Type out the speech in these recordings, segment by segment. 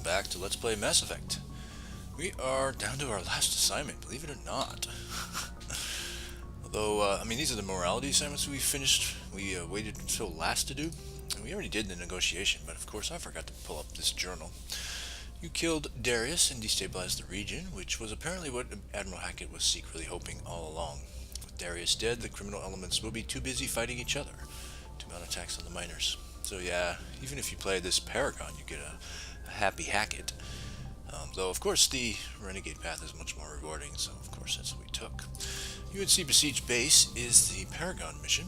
welcome back to Let's Play Mass Effect. We are down to our last assignment, believe it or not. Although, I mean, these are the morality assignments we finished. We waited until last to do, and we already did the negotiation, but of course I forgot to pull up this journal. You killed Darius and destabilized the region, which was apparently what Admiral Hackett was secretly hoping all along. With Darius dead, the criminal elements will be too busy fighting each other to mount attacks on the miners. So yeah, even if you play this Paragon, you get a happy Hackett. Though of course the renegade path is much more rewarding, so of course that's what we took. UNC Besieged base is the Paragon mission.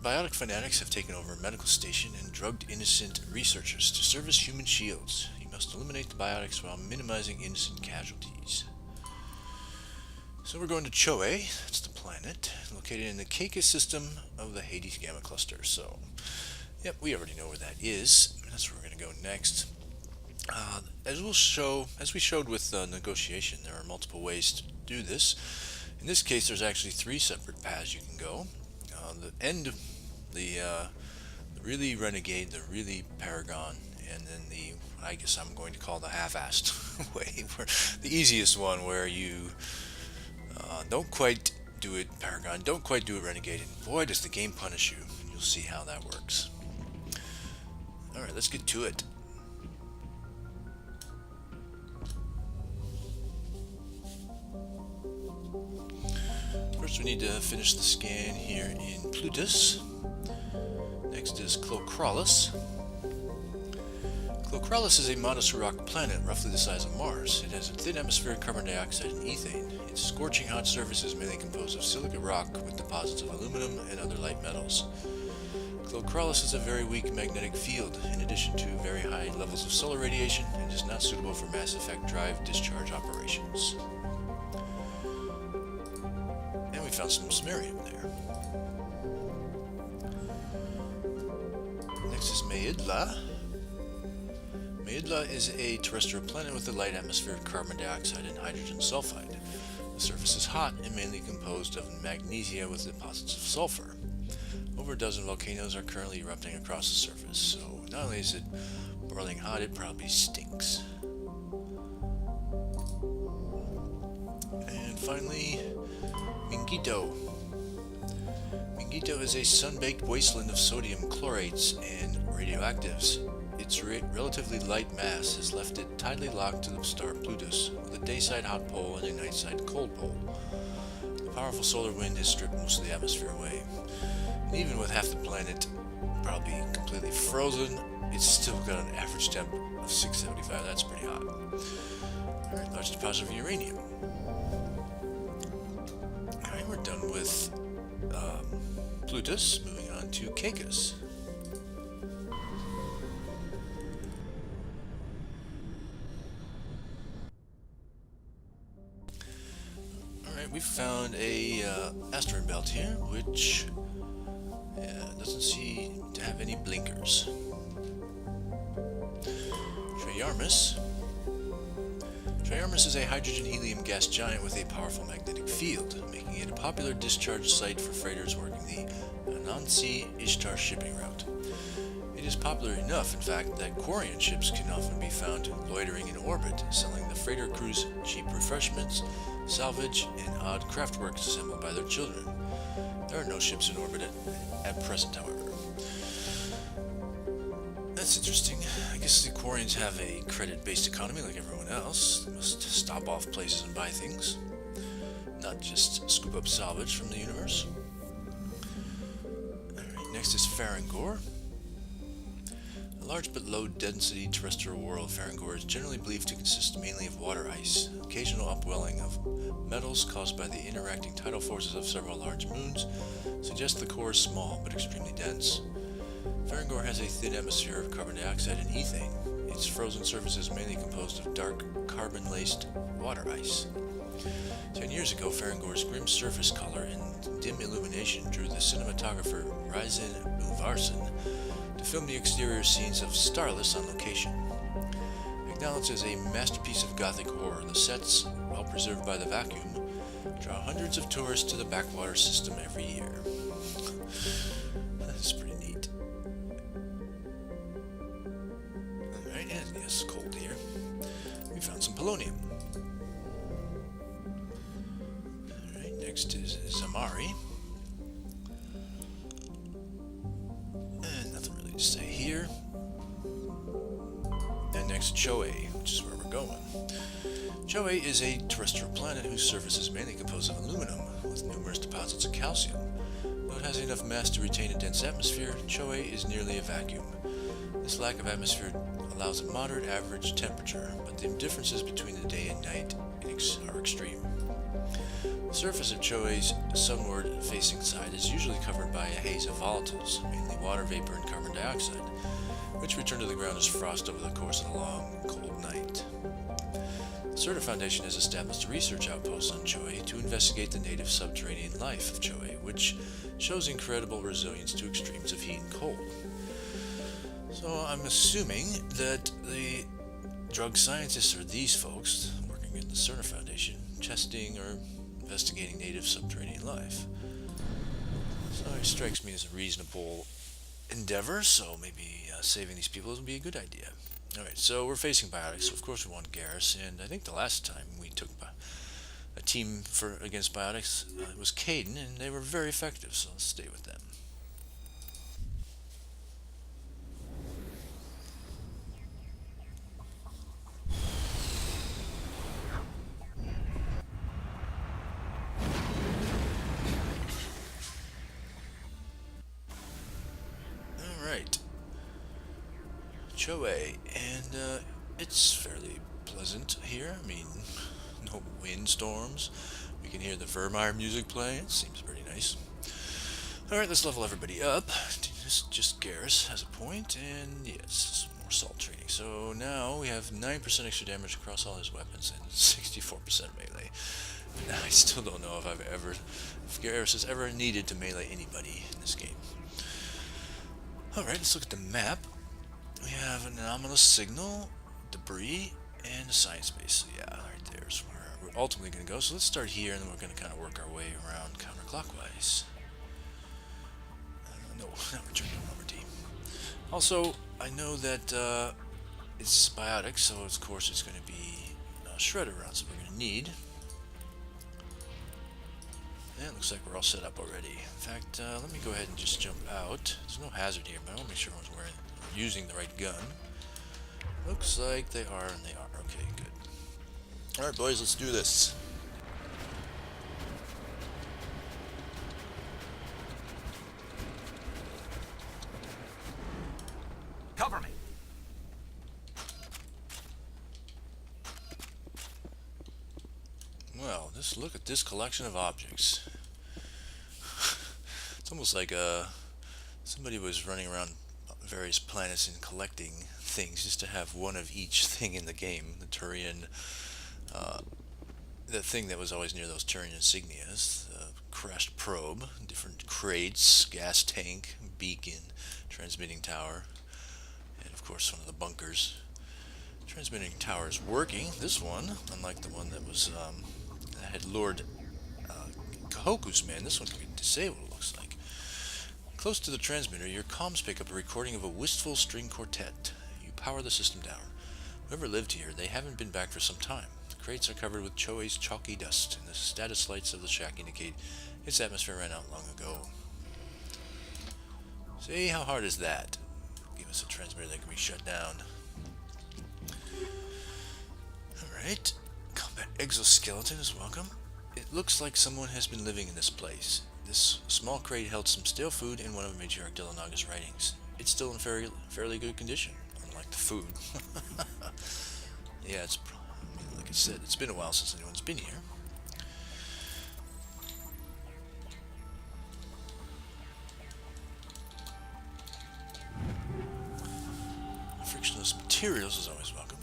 Biotic fanatics have taken over a medical station and drugged innocent researchers to serve as human shields. You must eliminate the biotics while minimizing innocent casualties. So we're going to Choe, that's the planet, located in the Keika system of the Hades Gamma cluster. So, yep, we already know where that is. That's where we're going to go next. As we showed with negotiation, there are multiple ways to do this. In this case, there's actually 3 separate paths you can go. The really renegade, the really Paragon, and then the, I guess I'm going to call the half-assed way, where the easiest one, where you don't quite do it Paragon, don't quite do it Renegade, and boy does the game punish you. You'll see how that works. Alright, let's get to it. First we need to finish the scan here in Plutus. Next is Clocrolus. Clocrolus is a modest rock planet roughly the size of Mars. It has a thin atmosphere of carbon dioxide and ethane. Its scorching hot surface is mainly composed of silicate rock with deposits of aluminum and other light metals. Clocrolus has a very weak magnetic field, in addition to very high levels of solar radiation, and is not suitable for Mass Effect drive discharge operations. And we found some samarium there. Next is Maidla. Maidla is a terrestrial planet with a light atmosphere of carbon dioxide and hydrogen sulfide. The surface is hot and mainly composed of magnesia with deposits of sulfur. Over a dozen volcanoes are currently erupting across the surface, so not only is it boiling hot, it probably stinks. And finally, Mingito. Mingito is a sun-baked wasteland of sodium chlorates and radioactives. Its relatively light mass has left it tidally locked to the star Plutus, with a dayside hot pole and a nightside cold pole. The powerful solar wind has stripped most of the atmosphere away. And even with half the planet probably completely frozen, it's still got an average temp of 675. That's pretty hot. Alright, large deposit of uranium. Alright, we're done with Plutus. Moving on to Caicus. We found a asteroid belt here, which doesn't seem to have any blinkers. Triarmus. Triarmus is a hydrogen-helium gas giant with a powerful magnetic field, making it a popular discharge site for freighters working the Anansi-Ishtar shipping route. It is popular enough, in fact, that Quarian ships can often be found loitering in orbit, selling the freighter crews cheap refreshments, salvage, and odd craftwork assembled by their children. There are no ships in orbit at present, however. That's interesting. I guess the Quarians have a credit-based economy like everyone else. They must stop off places and buy things, not just scoop up salvage from the universe. Alright, next is Farangor. A large but low-density terrestrial world, Farangor is generally believed to consist mainly of water ice. Occasional upwelling of metals caused by the interacting tidal forces of several large moons suggest the core is small but extremely dense. Farangor has a thin atmosphere of carbon dioxide and ethane. Its frozen surface is mainly composed of dark, carbon-laced water ice. 10 years ago, Farangor's grim surface color and dim illumination drew the cinematographer Ryzen Uvarson to film the exterior scenes of Starless on location. Acknowledged as a masterpiece of gothic horror, the sets, well preserved by the vacuum, draw hundreds of tourists to the backwater system every year. That's pretty neat. Alright, and polonium. Alright, next is Zamari. And nothing really to say here. And next, Choe, which is where we're going. Choe is a terrestrial planet whose surface is mainly composed of aluminum, with numerous deposits of calcium. Though it has enough mass to retain a dense atmosphere, Choe is nearly a vacuum. This lack of atmosphere allows a moderate average temperature, but the differences between the day and night are extreme. The surface of Choe's sunward-facing side is usually covered by a haze of volatiles, mainly water vapor and carbon dioxide, which return to the ground as frost over the course of a long, cold night. The Surta Foundation has established a research outpost on Choe to investigate the native subterranean life of Choe, which shows incredible resilience to extremes of heat and cold. So I'm assuming that the drug scientists are these folks working at the Surta Foundation, testing or investigating native subterranean life. So it strikes me as a reasonable endeavor, so maybe saving these people would be a good idea. Alright, so we're facing biotics, so of course we want Garrus, and I think the last time we took a team against biotics, it was Caden, and they were very effective, so let's stay with them. Alright. Choe, and it's fairly pleasant here. I mean, no windstorms. We can hear the Vermeer music play. It seems pretty nice. Alright, let's level everybody up. Just Garrus has a point, and yes, more salt training. So now we have 9% extra damage across all his weapons and 64% melee. I still don't know if Garrus has ever needed to melee anybody in this game. Alright, let's look at the map. We have an anomalous signal, debris, and a science base. So yeah, right there is where we're ultimately going to go. So let's start here, and then we're going to kind of work our way around counterclockwise. No, not return to Robert. Also, I know that it's biotic, so of course it's going to be shredder rounds that we're going to need. And it looks like we're all set up already. In fact, let me go ahead and just jump out. There's no hazard here, but I want to make sure everyone's using the right gun. Looks like they are, and they are. Okay, good. Alright, boys, let's do this. Cover me! Well, just look at this collection of objects. It's almost like somebody was running around various planets and collecting things just to have one of each thing in the game. The Turian, the thing that was always near those Turian insignias, the crashed probe, different crates, gas tank, beacon, transmitting tower, and of course one of the bunkers. Transmitting tower is working. This one, unlike the one that was that had Lord Kahoku's man, this one can be disabled, it looks like. Close to the transmitter, your comms pick up a recording of a wistful string quartet. You power the system down. Whoever lived here, they haven't been back for some time. The crates are covered with Choe's chalky dust, and the status lights of the shack indicate its atmosphere ran out long ago. See, how hard is that? Give us a transmitter that can be shut down. Alright. Combat exoskeleton is welcome. It looks like someone has been living in this place. This small crate held some stale food in one of Matriarch Delanaga's writings. It's still in fairly good condition, unlike the food. Yeah, like I said, it's been a while since anyone's been here. Frictionless materials is always welcome.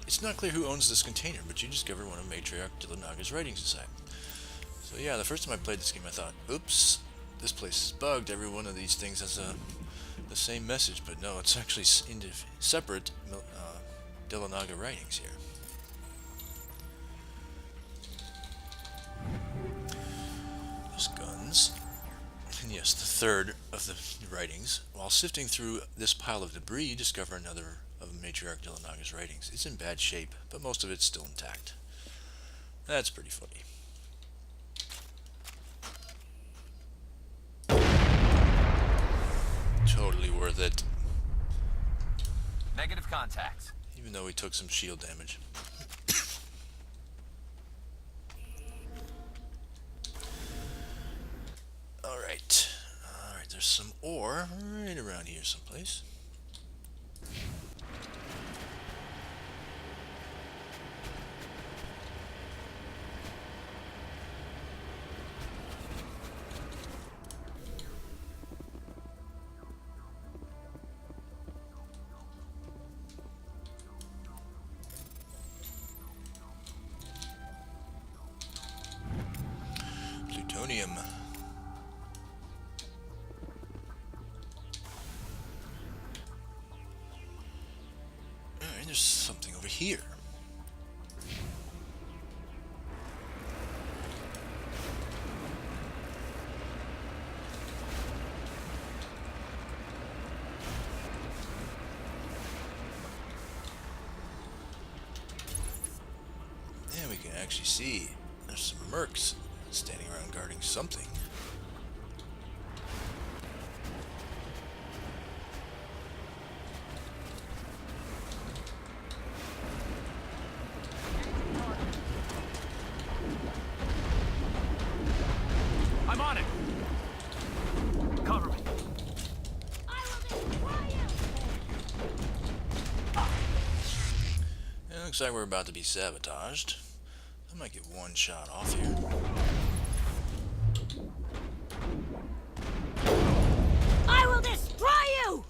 It's not clear who owns this container, but you discover one of Matriarch Delanaga's writings inside. So yeah, the first time I played this game I thought, oops, this place is bugged, every one of these things has the same message, but no, it's actually separate Delanaga writings here. There's guns. And yes, the third of the writings. While sifting through this pile of debris, you discover another of Matriarch Dillanaga's writings. It's in bad shape, but most of it's still intact. That's pretty funny. Totally worth it. Negative contacts. Even though we took some shield damage. Alright. Alright, there's some ore right around here someplace. Plutonium. Alright, there's something over here. And we can actually see there's some mercs standing around guarding something. I'm on it. Cover me. I will destroy you! It looks like we're about to be sabotaged. I might get one shot off here. I will destroy you!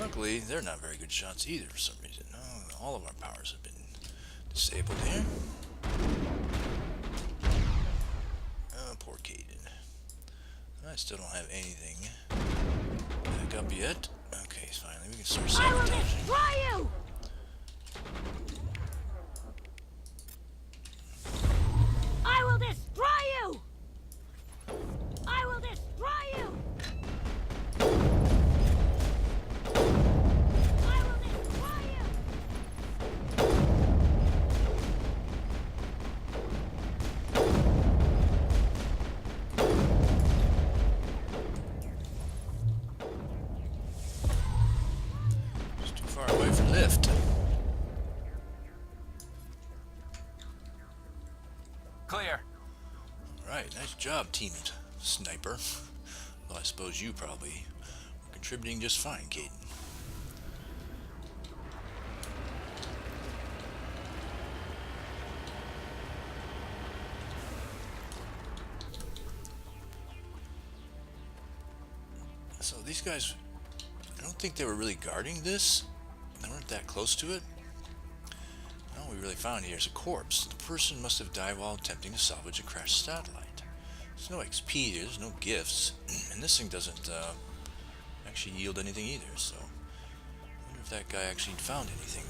Luckily, they're not very good shots either for some reason. Oh, all of our powers have been disabled here. Oh, poor Caden. I still don't have anything back up yet. Okay, finally we can start I will sabotaging. destroy you! I will destroy you! I will destroy you! I will destroy you! It's too far away for lift. Clear. Alright, nice job, Team Sniper. Well, I suppose you probably were contributing just fine, Caden. So these guys, I don't think they were really guarding this. They weren't that close to it. All we really found here is a corpse. The person must have died while attempting to salvage a crashed satellite. There's no XP here, there's no gifts, and this thing doesn't actually yield anything either, so I wonder if that guy actually found anything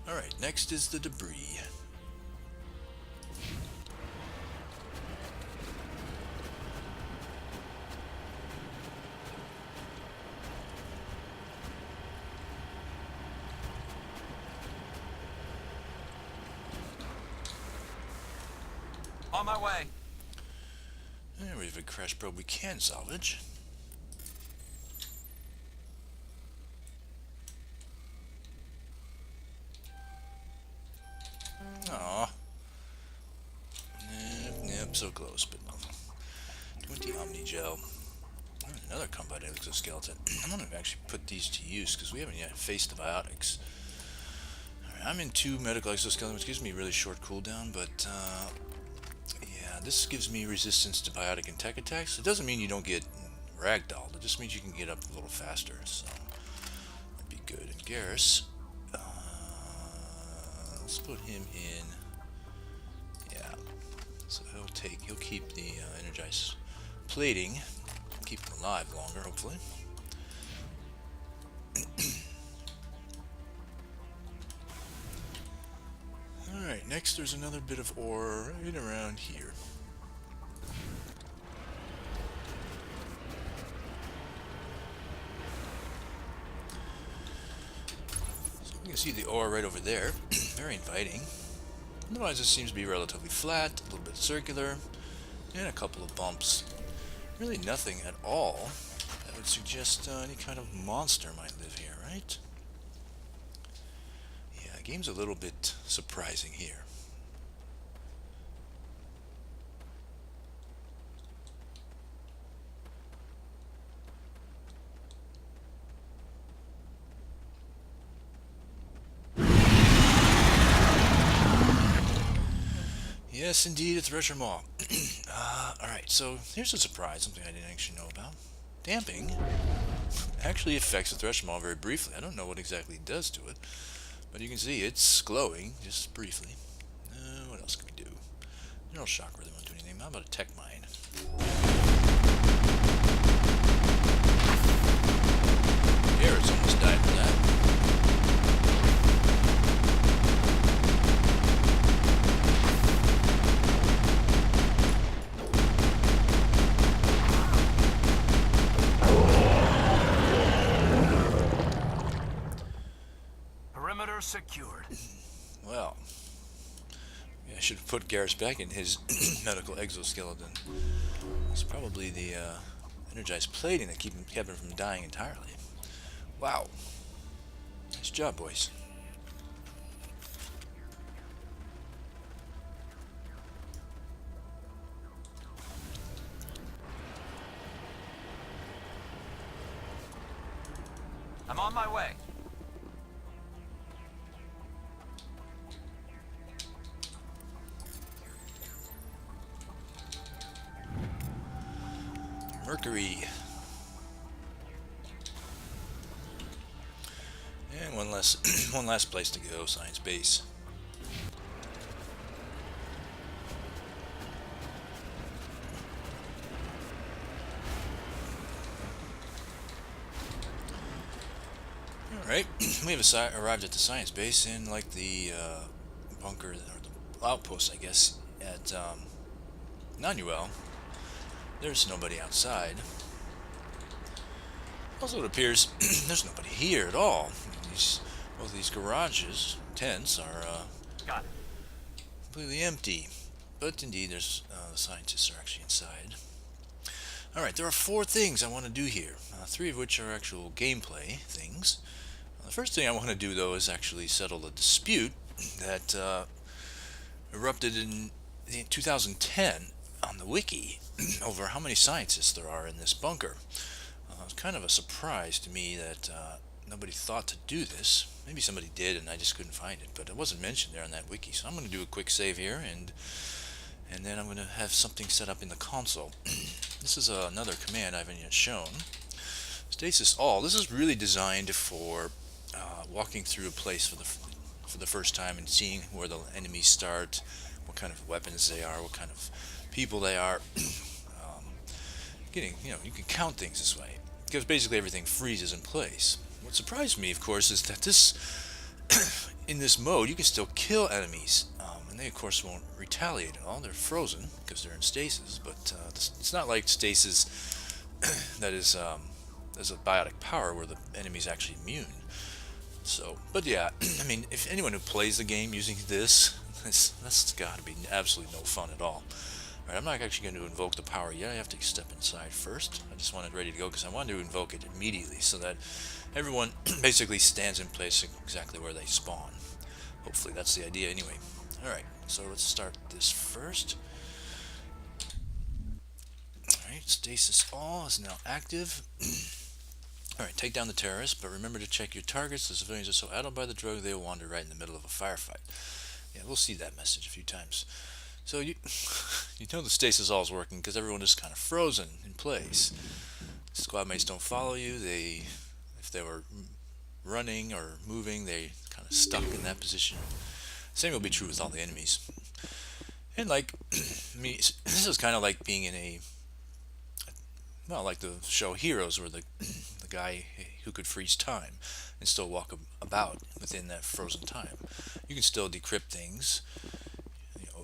there. Alright, next is the debris. On my way. There we have a crash probe we can salvage. Aww. Yep, so close, but no. 20 Omni Gel. Another combat exoskeleton. I'm gonna actually put these to use because we haven't yet faced the biotics. Alright, I'm in 2 medical exoskeleton, which gives me a really short cooldown, but yeah, this gives me resistance to biotic and tech attacks. It doesn't mean you don't get ragdolled, it just means you can get up a little faster, so that'd be good. And Garrus, let's put him in. Yeah, so he'll keep the energized plating, keep him alive longer, hopefully. next there's another bit of ore right around here. So you can see the ore right over there. Very inviting. Otherwise it seems to be relatively flat, a little bit circular, and a couple of bumps. Really nothing at all that would suggest any kind of monster might live here, right? Yeah, the game's a little bit surprising here. Yes, indeed, it's Retro Maw. Alright, so here's a surprise, something I didn't actually know about. Damping actually affects the Thresher Maw very briefly. I don't know what exactly it does to it, but you can see it's glowing, just briefly. What else can we do? Neural Shock really won't do anything. How about a Tech Mine? Garrett's almost died for that. Secured. Well, yeah, I should have put Garrus back in his medical exoskeleton. It's probably the energized plating that kept him from dying entirely. Wow. Nice job, boys. I'm on my way. Mercury. And one last place to go, Science Base. Alright, we have arrived at the Science Base in like the bunker, or the outpost, I guess, at Nanuel. There's nobody outside. Also, it appears there's nobody here at all. Both of these garages, tents, are Got it. completely empty. But indeed, there's the scientists are actually inside. Alright, there are 4 things I want to do here. 3 of which are actual gameplay things. The first thing I want to do, though, is actually settle a dispute that erupted in 2010 on the wiki over how many scientists there are in this bunker. It was kind of a surprise to me that nobody thought to do this. Maybe somebody did and I just couldn't find it, but it wasn't mentioned there on that wiki. So I'm going to do a quick save here, and then I'm going to have something set up in the console. This is another command I haven't yet shown. Stasisall. This is really designed for walking through a place for the first time and seeing where the enemies start, what kind of weapons they are, what kind of people they are. You can count things this way, because basically everything freezes in place. What surprised me, of course, is that in this mode, you can still kill enemies, and they, of course, won't retaliate at all. They're frozen because they're in stasis, but it's not like stasis that is there's a biotic power where the enemy's actually immune. So, but yeah, I mean, if anyone who plays the game using this, that's got to be absolutely no fun at all. Alright, I'm not actually going to invoke the power yet. I have to step inside first. I just want it ready to go because I wanted to invoke it immediately so that everyone basically stands in place exactly where they spawn. Hopefully that's the idea anyway. Alright, so let's start this first. Alright, Stasisall is now active. Alright, take down the terrorists, but remember to check your targets. The civilians are so addled by the drug they will wander right in the middle of a firefight. Yeah, we'll see that message a few times. So you know the Stasisall is working because everyone is kind of frozen in place. Squad mates don't follow you. If they were running or moving, they kind of stuck in that position. Same will be true with all the enemies. And like me, this is kind of like being in like the show Heroes, where the guy who could freeze time and still walk about within that frozen time. You can still decrypt things.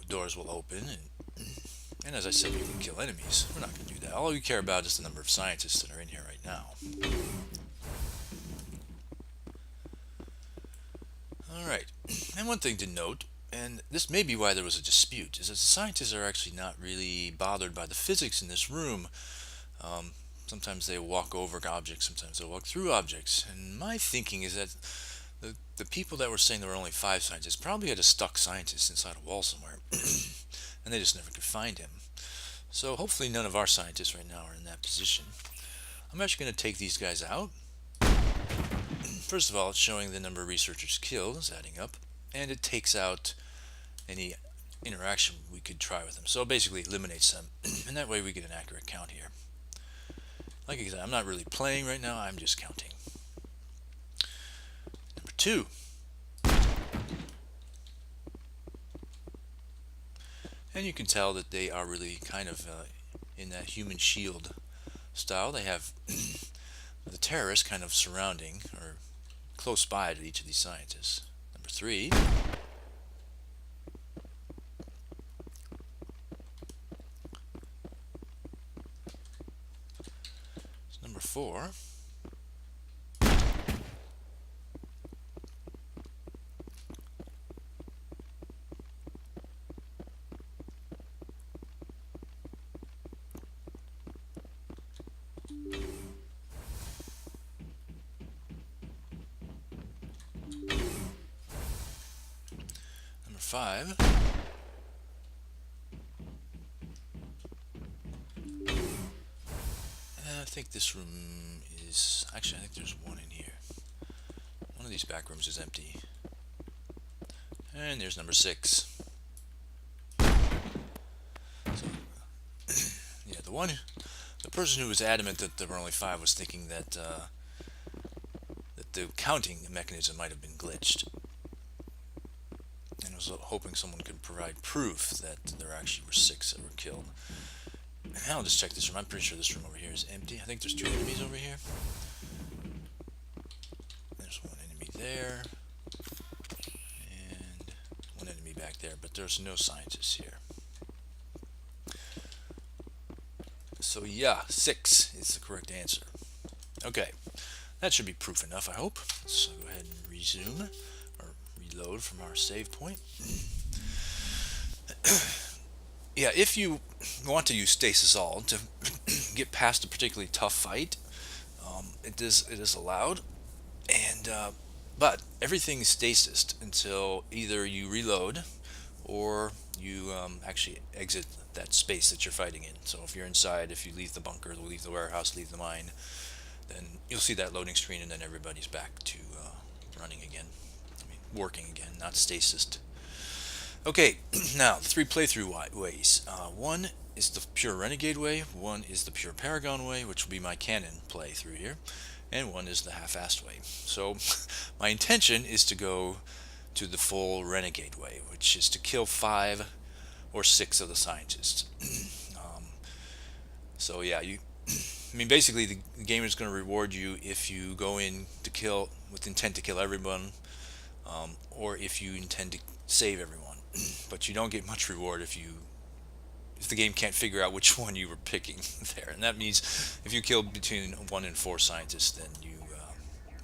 doors will open, and as I said, you can kill enemies. We're not going to do that. All we care about is the number of scientists that are in here right now. Alright, and one thing to note, and this may be why there was a dispute, is that the scientists are actually not really bothered by the physics in this room. Sometimes they walk over objects, sometimes they walk through objects, and my thinking is that the people that were saying there were only 5 scientists probably had a stuck scientist inside a wall somewhere, and they just never could find him. So hopefully none of our scientists right now are in that position. I'm actually going to take these guys out. First of all, it's showing the number of researchers killed is adding up, and it takes out any interaction we could try with them. So it basically eliminates them, and that way we get an accurate count here. Like I said, I'm not really playing right now, I'm just counting. Number 2. And you can tell that they are really kind of in that human shield style. They have the terrorists kind of surrounding or close by to each of these scientists. Number 3. Number 4. Number 5. I think this room is... Actually, I think there's one in here. One of these back rooms is empty. And there's number 6. So, yeah, the person who was adamant that there were only 5 was thinking that that the counting mechanism might have been glitched, and was hoping someone could provide proof that there actually were 6 that were killed. And I'll just check this room. I'm pretty sure this room over here is empty. I think there's 2 enemies over here. There's 1 enemy there, and 1 enemy back there, but there's no scientists here. So yeah, 6 is the correct answer. Okay, that should be proof enough, I hope. Let's go ahead and resume, or reload from our save point. Yeah, if you want to use stasisall to get past a particularly tough fight, it is allowed, and but everything is stasis until either you reload or you actually exit that space that you're fighting in. So if you're inside, if you leave the bunker, leave the warehouse, leave the mine, then you'll see that loading screen, and then everybody's back to running again. I mean, working again, not stasis. Okay, now the 3 playthrough ways. One is the pure renegade way, one is the pure Paragon way, which will be my canon playthrough here, and one is the half-assed way. So my intention is to go to the full renegade way, which is to kill 5 or 6 of the scientists. So yeah, I mean, basically the game is going to reward you if you go in to kill with intent to kill everyone, or if you intend to save everyone. But you don't get much reward if the game can't figure out which one you were picking there. And that means if you kill between 1 and 4 scientists, then you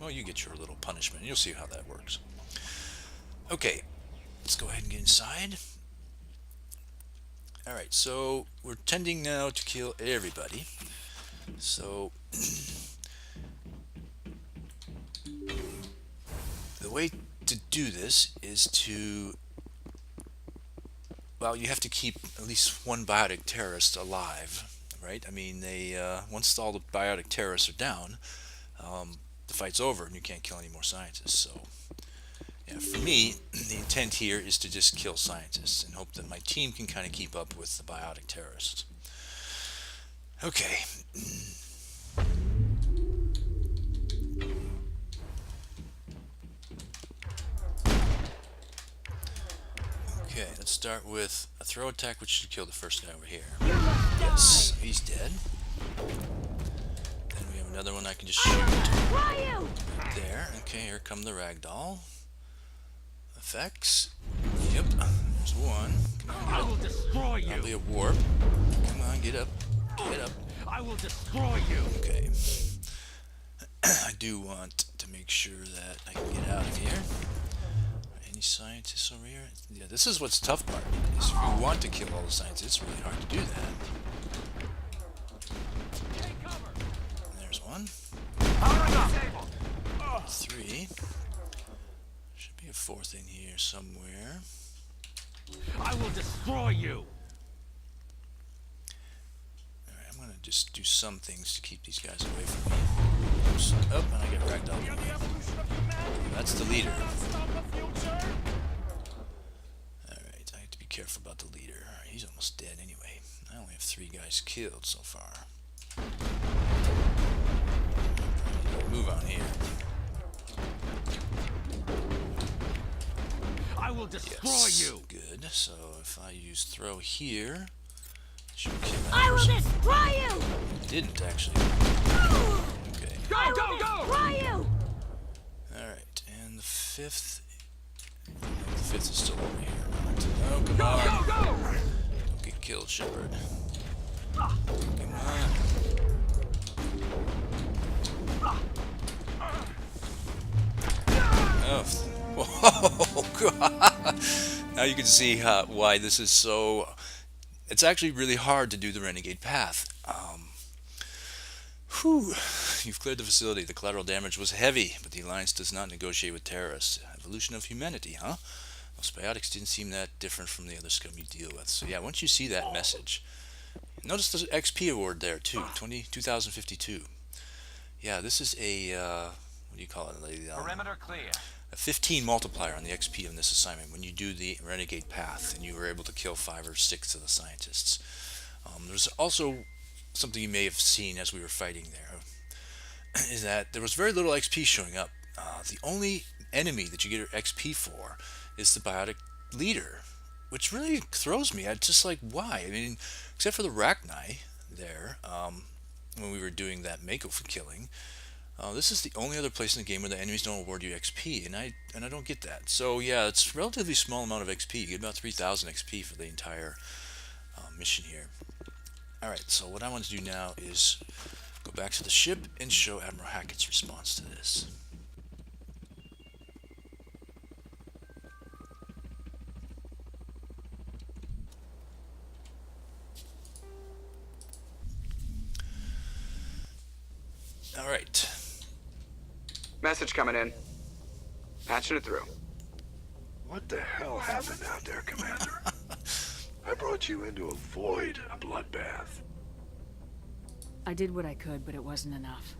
well, you get your little punishment. You'll see how that works. Okay, let's go ahead and get inside. Alright, so we're tending now to kill everybody. So the way to do this is to, well, you have to keep at least 1 biotic terrorist alive, right? I mean, they once all the biotic terrorists are down, the fight's over and you can't kill any more scientists. So yeah, for me, the intent here is to just kill scientists and hope that my team can kind of keep up with the biotic terrorists. Okay. Okay, let's start with a throw attack, which should kill the first guy over here. Yes, he's dead. Then we have another one I can just shoot. Right there. Okay, here come the ragdoll effects. Yep. There's one. I will destroy you. Probably a warp. Come on, get up. Get up. I will destroy you. Okay. I do want to make sure that I can get out of here. Any scientists over here? Yeah, this is what's tough part. Is if you want to kill all the scientists, it's really hard to do that. There's one. Paragon. 3. Should be a 4th in here somewhere. I will destroy you. Alright, I'm gonna just do some things to keep these guys away from me. Oops. Oh, and I get racked up. That's the leader. Alright, I have to be careful about the leader. Alright, he's almost dead anyway. I only have 3 guys killed so far. Move on here. I will destroy you. Good. So if I use throw here, should kill that I will person. destroy you! Didn't actually. Okay. Go, I will go, go. destroy you! Alright, and the 5th. No, the 5th is still over here. Oh, come Go, on. go, go. Don't get killed, Shepard. Come on. Oh, whoa, God. Now you can see why this is so... It's actually really hard to do the renegade path. You've cleared the facility. The collateral damage was heavy, but the Alliance does not negotiate with terrorists. Evolution of humanity, huh? Those biotics didn't seem that different from the other scum you deal with. So yeah, once you see that message... Notice the XP award there, too. 2052. Yeah, this is a... what do you call it? Perimeter clear. A 15 multiplier on the XP on this assignment when you do the renegade path and you were able to kill 5 or 6 of the scientists. There's also something you may have seen as we were fighting there, is that there was very little XP showing up. The only enemy that you get XP for is the biotic leader, which really throws me. I'm just like, why? I mean, except for the Rachni there, when we were doing that Mako for killing. This is the only other place in the game where the enemies don't award you XP, and I don't get that. So yeah, it's a relatively small amount of XP. You get about 3,000 XP for the entire mission here. Alright, so what I want to do now is go back to the ship and show Admiral Hackett's response to this. Alright. Message coming in. Patching it through. What the hell happened out there, Commander? I brought you in to avoid a bloodbath. I did what I could, but it wasn't enough.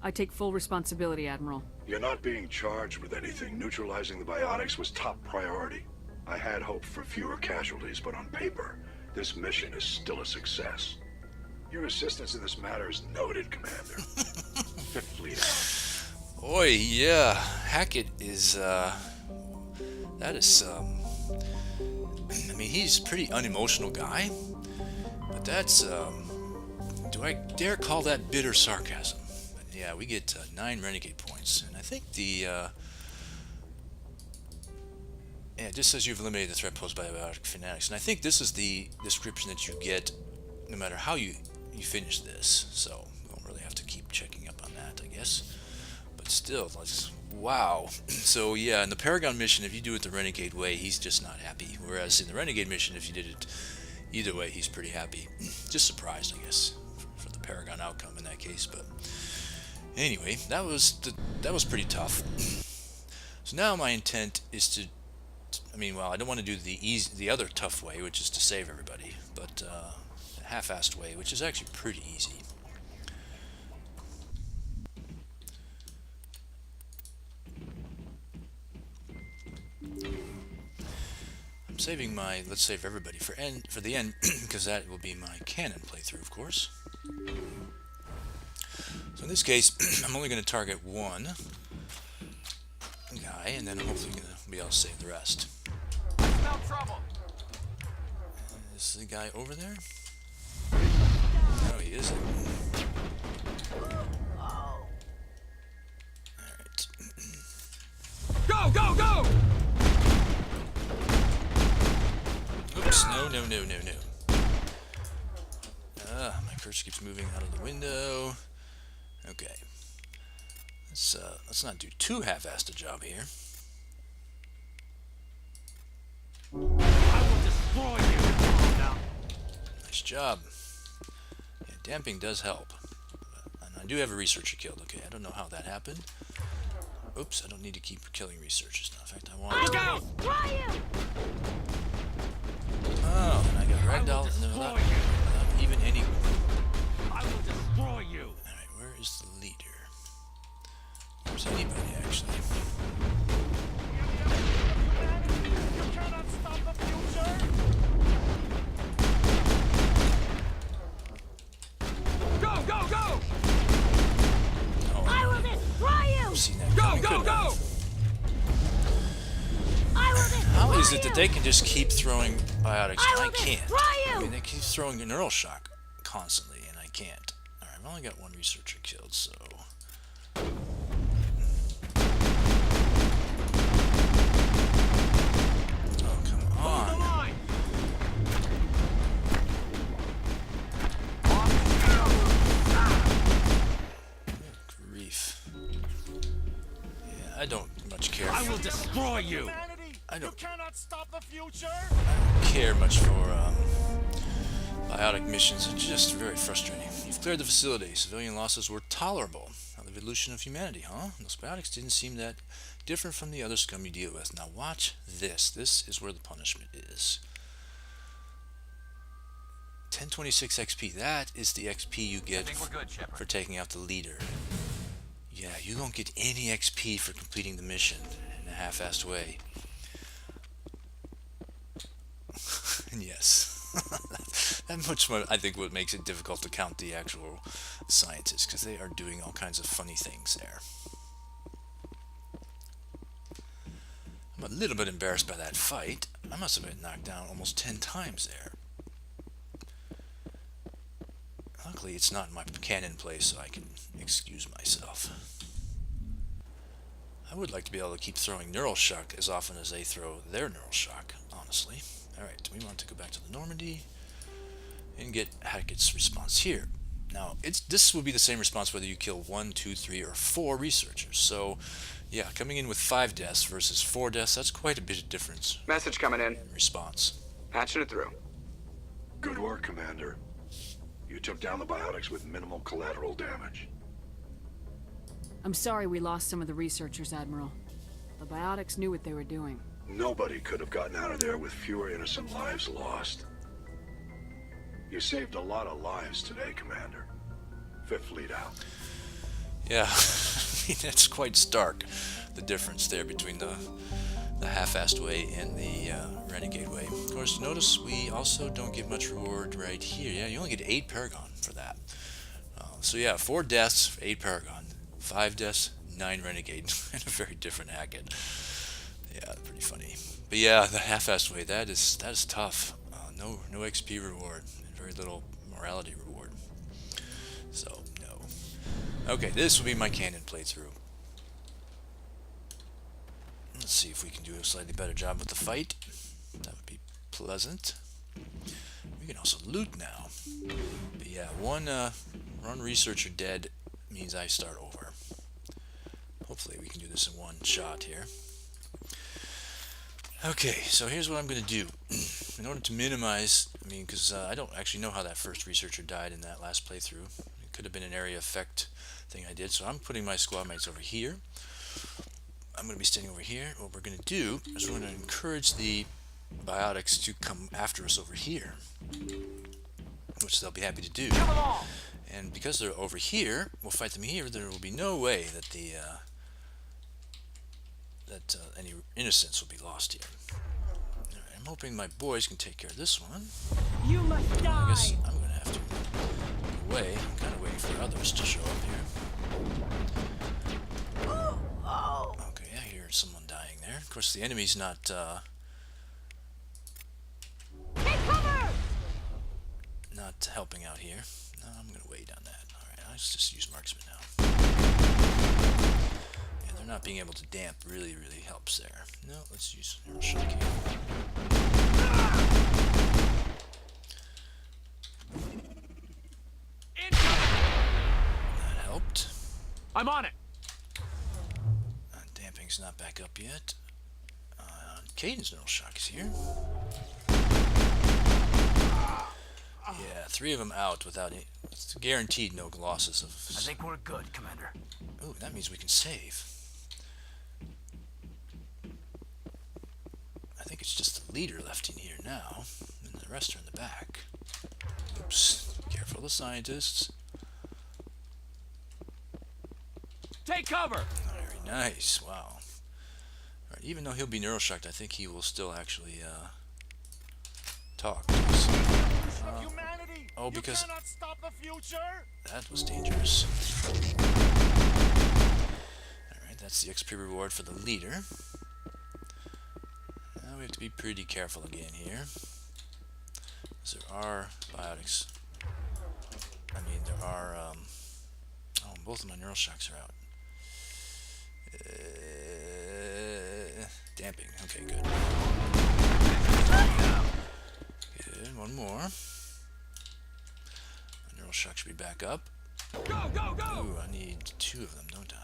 I take full responsibility, Admiral. You're not being charged with anything. Neutralizing the biotics was top priority. I had hoped for fewer casualties, but on paper, this mission is still a success. Your assistance in this matter is noted, Commander. Fifth Fleet out. Oi, yeah, Hackett is, that is, I mean, he's a pretty unemotional guy, but that's, do I dare call that bitter sarcasm? But yeah, we get 9 renegade points, and I think the, yeah, it just says you've eliminated the threat posed by biotic fanatics, and I think this is the description that you get no matter how you finish this, so we don't really have to keep checking up on that, I guess. But still, like, wow. So yeah, in the Paragon mission, if you do it the Renegade way, he's just not happy. Whereas in the Renegade mission, if you did it either way, he's pretty happy. Just surprised, I guess, for the Paragon outcome in that case. But anyway, that was pretty tough. So now my intent is to, I mean, well, I don't want to do the other tough way, which is to save everybody, but the half-assed way, which is actually pretty easy. I'm saving my let's save everybody for the end because that will be my canon playthrough, of course. So in this case, I'm only going to target one guy, and then I'm hopefully going to be able to save the rest. No trouble. Is the guy over there? No, he isn't. Alright. Go, go, go! no, no, no, no. My cursor keeps moving out of the window. Okay. Let's not do too half-assed a job here. I will destroy you. Nice job. Yeah, damping does help. And I do have a researcher killed. Okay, I don't know how that happened. Oops, I don't need to keep killing researchers now. In fact, I want to... Look out! Destroy you! Oh, and I got ragdoll without even any... I will destroy you. Alright, where is the leader? Where's anybody, actually? You cannot stop the future. Go, go, go! Oh, I will destroy you! I've seen that Go, coming, go, couldn't I? go! I will destroy How is it that they you! can just keep throwing biotics I and I will can't? destroy you! I mean, they keep throwing a neural shock constantly and I can't. Alright, I've only got one researcher killed, so... Oh, come The on. line. Good grief. Yeah, I don't much care. I will destroy you. I don't Cannot stop the future. care much for biotic missions. It's just very frustrating. You've cleared the facility. Civilian losses were tolerable. Now the evolution of humanity, huh? Those biotics didn't seem that different from the other scum you deal with. Now watch this. This is where the punishment is. 1026 XP. That is the XP you get think we're good, Shepard. for taking out the leader. Yeah, you don't get any XP for completing the mission in a half-assed way. And yes, that much more, I think, what makes it difficult to count the actual scientists, because they are doing all kinds of funny things there. I'm a little bit embarrassed by that fight. I must have been knocked down almost 10 times there. Luckily, it's not in my canon place, so I can excuse myself. I would like to be able to keep throwing neural shock as often as they throw their neural shock, honestly. Alright, we want to go back to the Normandy and get Hackett's response here. Now, this will be the same response whether you kill 1, 2, 3, or 4 researchers. So, yeah, coming in with 5 deaths versus 4 deaths, that's quite a bit of difference Message coming in. in response. Patching it through. Good work, Commander. You took down the biotics with minimal collateral damage. I'm sorry we lost some of the researchers, Admiral. The biotics knew what they were doing. Nobody could have gotten out of there with fewer innocent lives lost. You saved a lot of lives today, Commander. Fifth Fleet out. Yeah, I mean, that's quite stark, the difference there between the half-assed way and the renegade way. Of course, notice we also don't get much reward right here. Yeah, you only get 8 Paragon for that. So yeah, 4 deaths, 8 Paragon. 5 deaths, 9 renegade, and a very different Hackett. Yeah, pretty funny. But yeah, the half-assed way, that is tough. No XP reward, and very little morality reward. So, no. Okay, this will be my canon playthrough. Let's see if we can do a slightly better job with the fight. That would be pleasant. We can also loot now. But yeah, one researcher dead means I start over. Hopefully we can do this in one shot here. Okay, so here's what I'm going to do. In order to minimize, because I don't actually know how that first researcher died in that last playthrough. It could have been an area effect thing I did, so I'm putting my squad mates over here. I'm going to be standing over here. What we're going to do is we're going to encourage the biotics to come after us over here, which they'll be happy to do. Kill them all. And because they're over here, we'll fight them here. There will be no way that any innocence will be lost here. Alright, I'm hoping my boys can take care of this one. You must I die! guess I'm going to have to get away. I'm kind of waiting for others to show up here. Okay, I hear someone dying there. Of course, the enemy's not Take cover! not helping out here. No, I'm going to wait on that. Alright, let's just use marksman now. Yeah, they're not being able to damp really helps there. No, let's use neural shock here. I'm on it. Damping's not back up yet. Caden's neural shock is here. Yeah, 3 of them out without any. It's guaranteed no losses of. I think we're good, Commander. Ooh, that means we can save. I think it's just the leader left in here now, and the rest are in the back. Oops. Careful of the scientists. Take cover! Very nice. Wow. Alright, even though he'll be neuroshocked, I think he will still actually talk to us. Of humanity! Oh, because you cannot stop the future! that was dangerous. Alright, that's the XP reward for the leader. Now we have to be pretty careful again here. Because there are biotics. I mean, there are, oh, both of my neural shocks are out. Damping. Okay, good. Good, one more. My neural shock should be back up. Go, go, go! Ooh, I need 2 of them, don't I?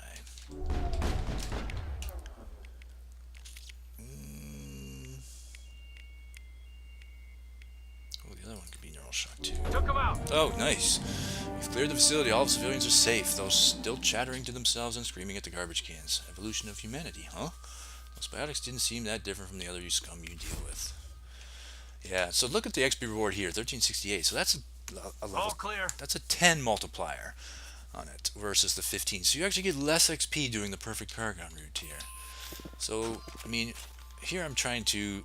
Oh, the other one could be neural shock too. Took him out! Oh, nice. We've cleared the facility. All the civilians are safe. Those still chattering to themselves and screaming at the garbage cans. Evolution of humanity, huh? Those biotics didn't seem that different from the other scum you deal with. Yeah, so look at the XP reward here, 1368. So that's a level. All clear. That's a 10 multiplier on it versus the 15. So you actually get less XP doing the perfect Paragon route here. So, I mean, here I'm trying to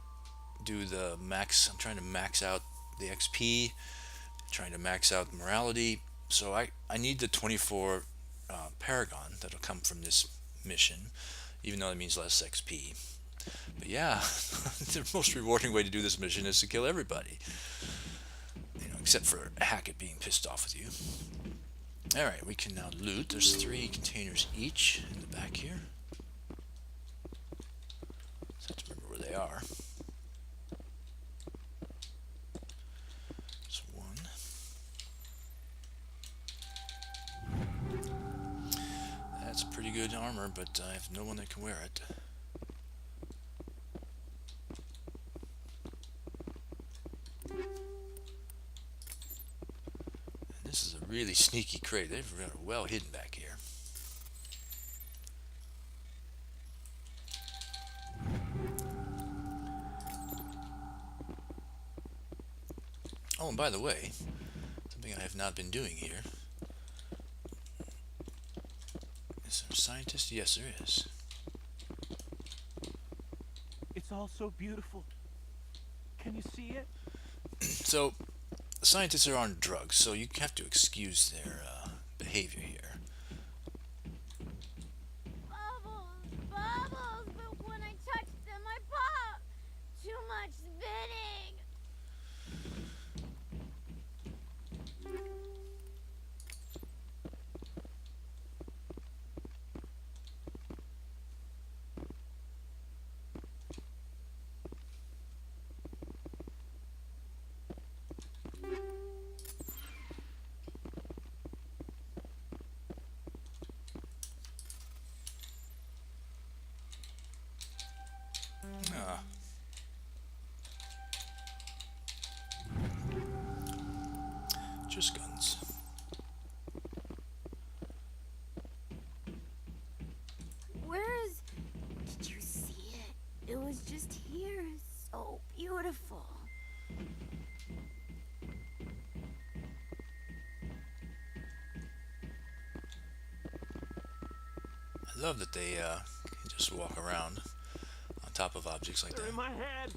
do the max. I'm trying to max out the XP, trying to max out morality. So I need the 24 Paragon that'll come from this mission, even though it means less XP. But yeah, the most rewarding way to do this mission is to kill everybody. You know, except for Hackett being pissed off with you. Alright, we can now loot. There's 3 containers each in the back here. Just have to remember where they are. There's 1. That's pretty good armor, but I have no one that can wear it. This is a really sneaky crate. They've got it well hidden back here. Oh, and by the way, something I have not been doing here. Is there a scientist? Yes, there is. It's all so beautiful. Can you see it? So, the scientists are on drugs, so you have to excuse their behavior here. Bubbles, bubbles, but when I touch them, I pop. Too much spitting. Ah. Just guns. Where is... Did you see it? It was just here. So beautiful. I love that they can just walk around on top of objects like They're that. in my head.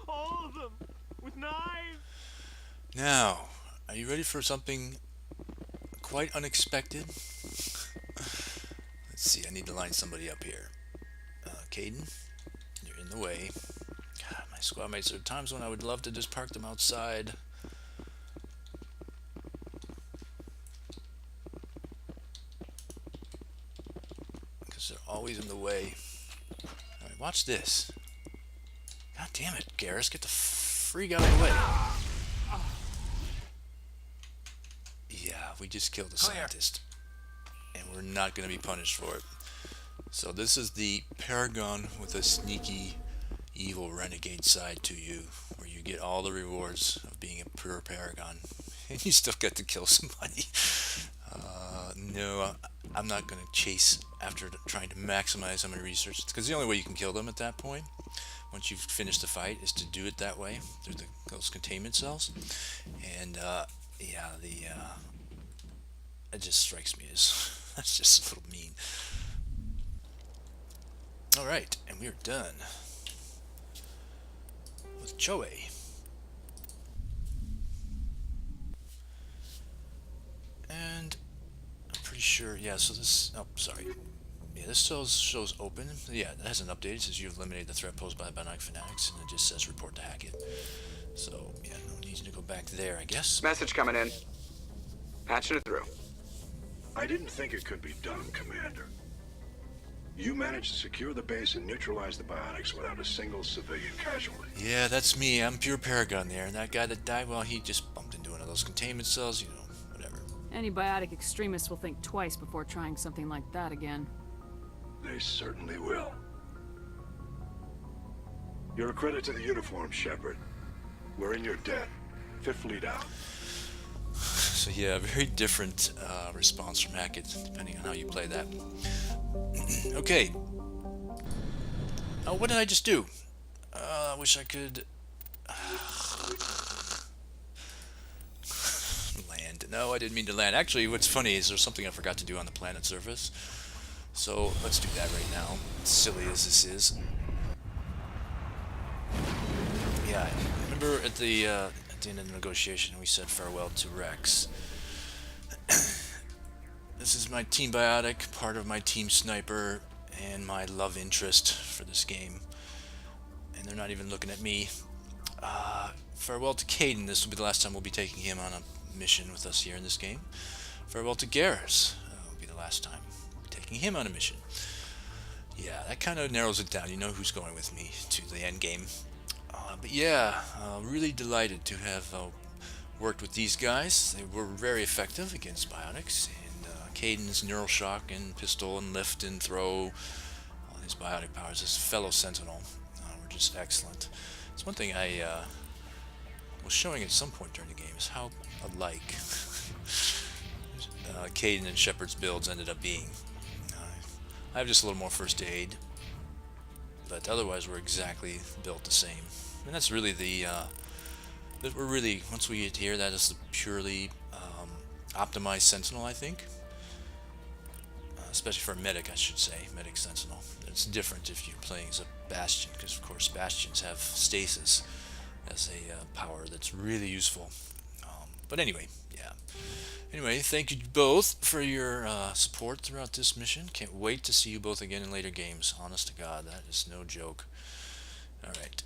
All of them. With knives. Now, are you ready for something quite unexpected? Let's see, I need to line somebody up here. Caden, you're in the way. God, my squad mates, there are times when I would love to just park them outside. Because they're always in the way. Alright, watch this. God damn it, Garrus, get the freak out of the way. Yeah, we just killed a Clear. scientist. and we're not going to be punished for it. So this is the Paragon with a sneaky, evil renegade side to you, where you get all the rewards of being a pure Paragon, and you still get to kill somebody. No, I'm not going to chase after trying to maximize how many research, because the only way you can kill them at that point, once you've finished the fight, is to do it that way, through those containment cells. And yeah, it just strikes me as that's just a little mean. Alright, and we're done with Choe. And I'm pretty sure, yeah, so this, oh, sorry. Yeah, this shows open. Yeah, that hasn't updated. It says you've eliminated the threat posed by the bionic fanatics, and it just says report to Hackett. So, yeah, no need to go back there, I guess. Message coming in. Patching it through. I didn't think it could be done, Commander. You managed to secure the base and neutralize the biotics without a single civilian casualty. Yeah, that's me. I'm pure Paragon there. And that guy that died, well, he just bumped into one of those containment cells, you know, whatever. Any biotic extremists will think twice before trying something like that again. They certainly will. You're a credit to the uniform, Shepard. We're in your debt. 5th fleet out. So yeah, very different response from Hackett, depending on how you play that. Okay. Oh, what did I just do? I wish I could... land. No, I didn't mean to land. Actually, what's funny is there's something I forgot to do on the planet surface. So, let's do that right now. Silly as this is. Yeah, remember at the end of the negotiation we said farewell to Rex. This is my team biotic, part of my team sniper, and my love interest for this game. And they're not even looking at me. Farewell to Caden. This will be the last time we'll be taking him on a mission with us here in this game. Farewell to Garrus. Will be the last time we'll be taking him on a mission. Yeah, that kind of narrows it down. You know who's going with me to the end game. But yeah, really delighted to have worked with these guys. They were very effective against biotics. Caden's neural shock and pistol and lift and throw, all these biotic powers, this fellow sentinel, were just excellent. It's one thing I was showing at some point during the game is how alike Caden and Shepard's builds ended up being. I have just a little more first aid, but otherwise we're exactly built the same. And that's really once we get here, that is the purely optimized sentinel, I think. Especially for a medic, I should say, medic sentinel. It's different if you're playing as a bastion, because of course bastions have stasis as a power that's really useful. But anyway, yeah. Anyway, thank you both for your support throughout this mission. Can't wait to see you both again in later games. Honest to God, that is no joke. Alright.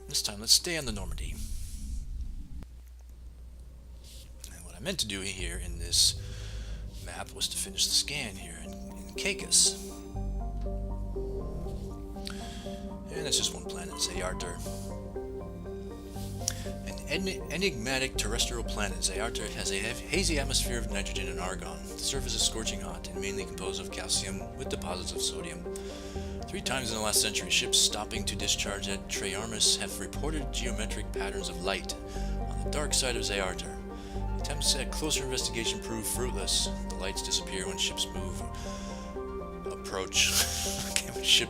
This time, let's stay on the Normandy. And what I meant to do here in this map was to finish the scan here in Caicus. And that's just one planet, Zayarter. An enigmatic terrestrial planet, Zayarter has a hazy atmosphere of nitrogen and argon. The surface is scorching hot and mainly composed of calcium with deposits of sodium. 3 times in the last century, ships stopping to discharge at Treyarmus have reported geometric patterns of light on the dark side of Zayarter. Attempts at closer investigation prove fruitless. The lights disappear when ships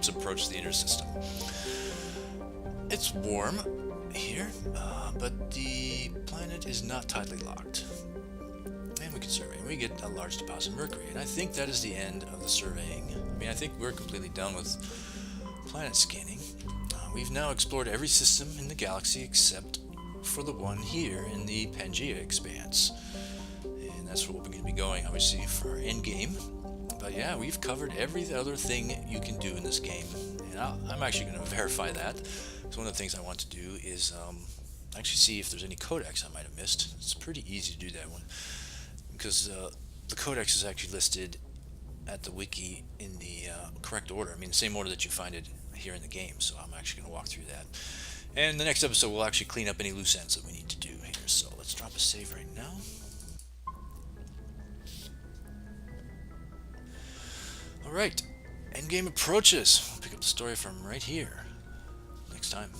approach the inner system. It's warm here, but the planet is not tightly locked. And we can survey. We get a large deposit of mercury, and I think that is the end of the surveying. I mean, I think we're completely done with planet scanning. We've now explored every system in the galaxy except for the one here in the Pangea expanse, and that's where we're going to be going, obviously, for our end game. But yeah, we've covered every other thing you can do in this game, and I'm actually going to verify that. So one of the things I want to do is actually see if there's any codex I might have missed. It's pretty easy to do that one, because the codex is actually listed at the wiki in the correct order. I mean, the same order that you find it here in the game. So I'm actually going to walk through that. And in the next episode, we'll actually clean up any loose ends that we need to do here. So let's drop a save right now. Alright, endgame approaches. We'll pick up the story from right here next time.